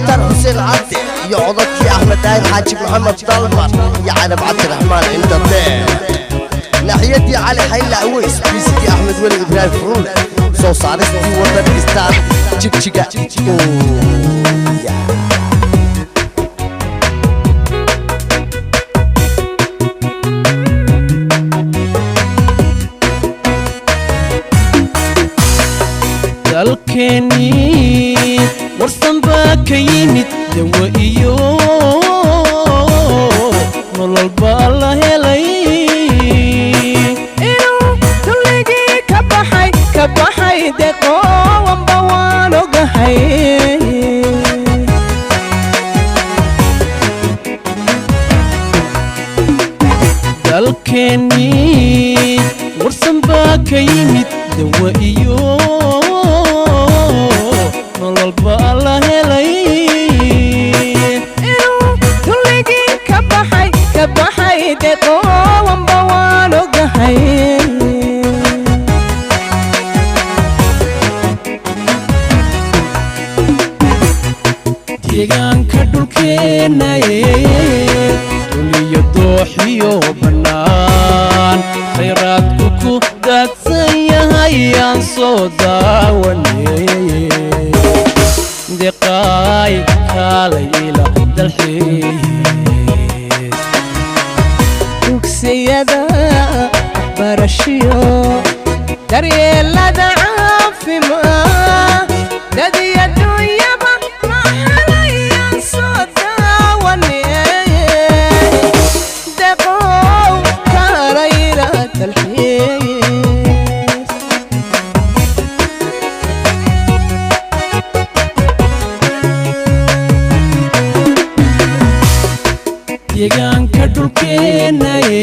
مختار حسين عبدي يعضك يا أحمد داير حاج محمد طلبر يا علب عبد الرحمن انت ناحيتي علي حيلا عويس بيسكي أحمد ولي إبراهيم فرول سو صارستي وطن إستان جيك جيكا dalkeenii warsan baa ka yimid dawo iyo nolol baa la helay inuu dulligii ka baxay deqoowanba waan ogahay dalkeenii warsan baa ka yimid dawo iyo nolol baa la helay inuu dulligii ka baxay deqoowanba waan ogahay deegaanka dhulkeenaye duliyo dooxiyo bannaan khayraadku ku daadsan yahay aan soo daawanay deqaay kaalay ila dalxiis dugsiyada barashiyo daryeelada caafimaad dad iyo dunyaba maxalayaan soo daawanay deqow kaalay ila dalxiis deegaanka dhulkeenaye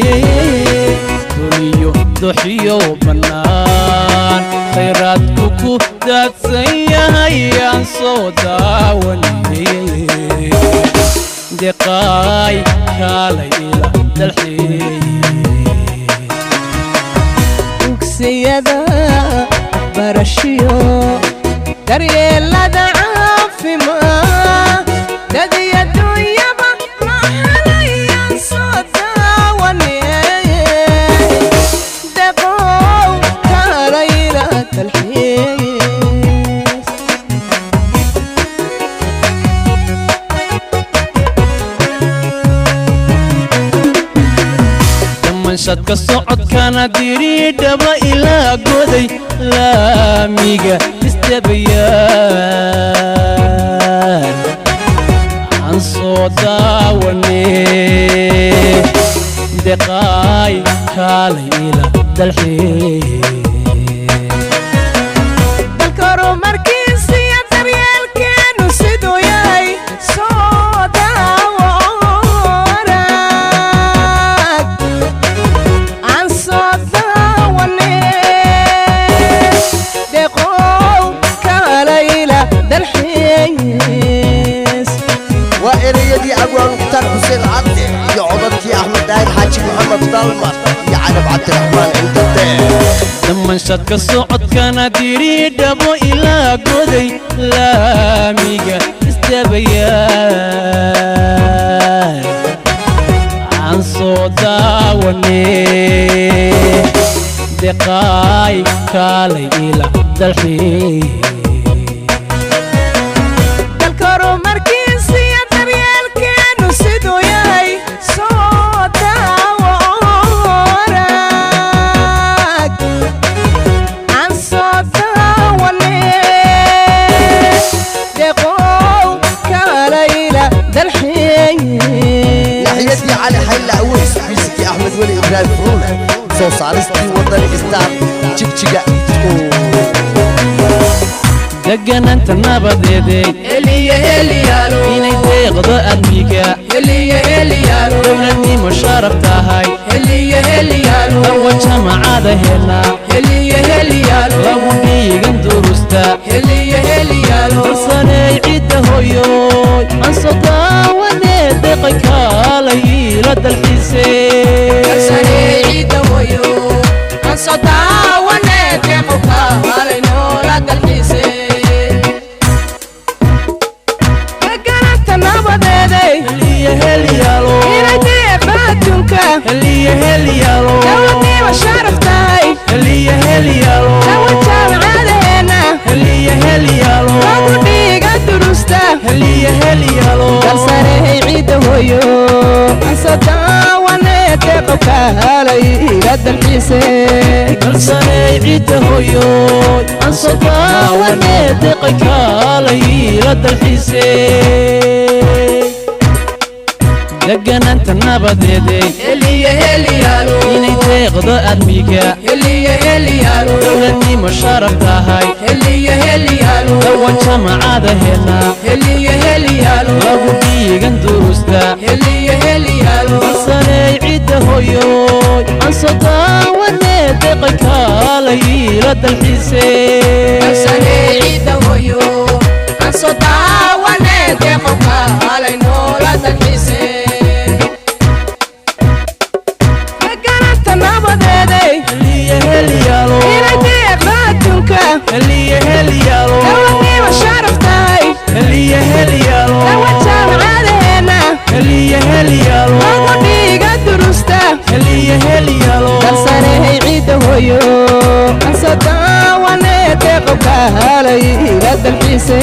duliyo dooxiyo bannaan khayraadku ku daadsan yahay aan soo daawanay deqaay kaalay ila dalxiis dugsiyada barashiyo daryeelada caafimaad dad iyo dunyaba maxalayaan soo daawanay deqow kaalay ila dalxiis dhammaanshadka socodkana diridhaba ilaa goday laamiga istabayaan aan soo daawanay deqaay kaalay ila dalxiis dalka horumarkiisa iyo daryeelkeenu siduu yahay soo daawo wanaag aan soo daawanay deqow kaalay ila dalxiis وإريدي أبو مختار حسين عبدي يعضك يا أحمد داير حاج محمد طلبر يا علب عبد الرحمن انت dhammaanshadka socodkana diridhabo ilaa goday laamiga istabayaan aan soo daawanay deqaay kaalay ila dalxiis dalka horumarkiisa iyo daryeelkeenu siduu yahay soo daawo wanaag aan soo daawanay deqow kaalay ila dalxiis ناحيتي علي حيلا عويس بيسكي أحمد ولي إبراهيم فرول سو صارستي وطن إستان جيك جيكا degganaanta nabadeeday inay deeqdo admiga dowladnimo sharaf tahay arwa jamacada helaa lagu dhiigan durusta darsaney cidda hoyoy aan soo daawanee deeqay kaalay ila dalxiise Gaga هلي هليالو inay deeqda adduunka هلي هليالو dawladnimo sharaf tahay هلي هليالو dawa jaamacadeena هلي هليالو lagu dhiga durusta هلي هليالو dalsarehay ciidda hooyo asadaawane deeqo kaalay ila dalxiise dalsanay ciidda hooyoy aan soo daawane deeqay kaalay ila dalxiisay deganaanta nabadeeday heliye heliyaalo inay deeqdo aadmiga heliye heliyaalo dowladnimo sharaf tahay heliye heliyaalo dawa jamacadaheena heliye heliyaalo lagu dhiigan durusta heliye heliyaalo dalsanay ciidda hooyoy aan soo daawane deeqay kaalay ila dalxiisay dalsanay ciidda hooyo aan soo daawane deeqo kaalay noola dalxiise deganaanta nabadeeday هلي هليالو inay deeqda adduunka هلي هليالو dawladnimo sharaf tahay هلي هليالو dawa jaamacadeena هلي هليالو lagu dhiga durusta هلي هليالو dalsarehay ciidda hooyo asadaawane deeqo kaalay ila dalxiise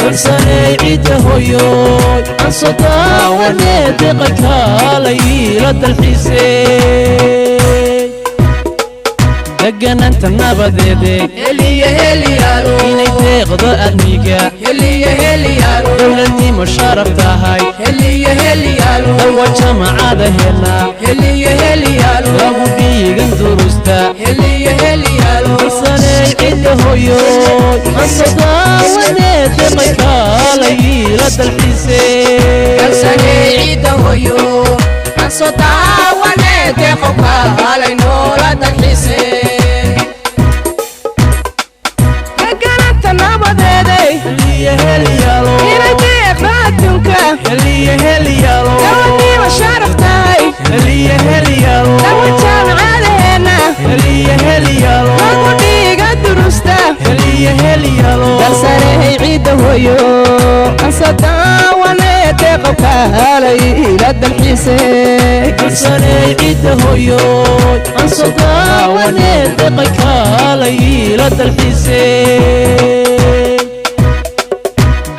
dalsanay ciidda hooyoy aan soo daawane deeqay kaalay ila dalxiisay deganaanta nabadeeday heliye heliyaalo inay deeqdo aadmiga heliye heliyaalo dowladnimo sharaf tahay heliye heliyaalo dawa jamacadaheena heliye heliyaalo lagu dhiigan durusta heliye heliyaalo dalsanay ciidda hooyoy aan soo daawane deeqay kaalay ila dalxiisay dalsanay ciidda hooyo aan soo daawane deeqo kaalay noola dalxiise deganaanta nabadeeday هلي هليالو inay deeqda adduunka هلي هليالو dawladnimo sharaf tahay هلي هليالو dawa jaamacadeena هلي هليالو lagu dhiga durusta هلي هليالو dalsarehay ciidda hooyo asadaawane deeqo kaalay ila dalxiise dalsanay ciidda hooyoy aan soo daawane deeqay kaalay ila dalxiisay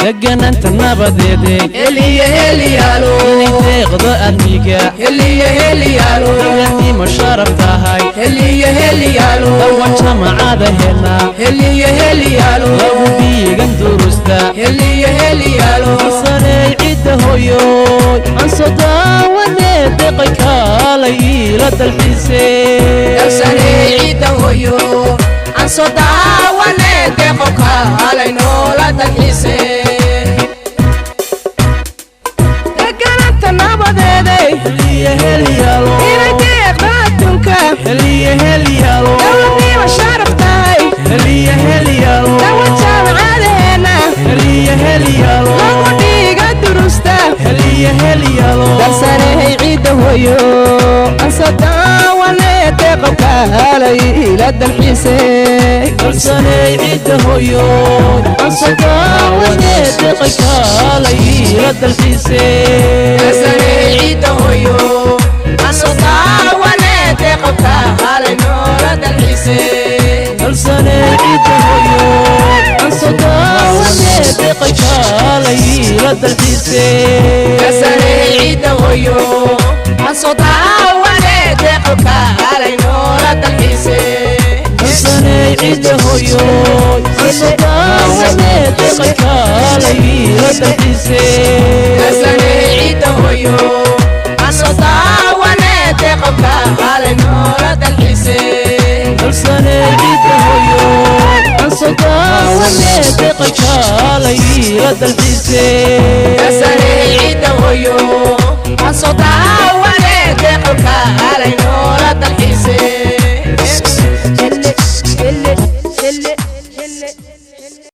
deganaanta nabadeeday heliye heliyaalo inay deeqdo aadmiga heliye heliyaalo dowladnimo sharaf tahay heliye heliyaalo dawa jamacadaheena heliye heliyaalo lagu dhiigan durusta heliye heliyaalo dalsanay ciidda hooyoy aan soo daawane deeqay kaalay ila dalxiisay dalsanay ciidda hooyo aan soo daawane deeqo kaalay noola dalxiise deganaanta nabadeeday هلي هليالو inay deeqda adduunka هلي هليالو dawladnimo sharaf tahay هلي هليالو dawa jaamacadeena هلي هليالو lagu dhiga durusta هلي هليالو dalsarehay ciidda hooyo aan soo daawane deeqo kaalay ila dalxiise dalsanay ciidda hooyoy aan soo daawane deeqay kaalay ila dalxiisay dalsanay ciidda hooyo aan soo daawane deeqo kaalay noola dalxiise dalsanay ciidda hooyoy aan soo daawane deeqay kaalay ila dalxiisay dalsanay ciidda hooyo aan soo daawane deeqo kaalay noola dalxiise dalsanay ciidda hooyoy aan soo daawane deeqay kaalay ila dalxiisay dalsanay ciidda hooyo aan soo daawane deeqo kaalay noola dalxiise dalsanay ciidda hooyoy aan soo daawane deeqay kaalay ila dalxiisay dalsanay ciidda hooyo aan soo daawane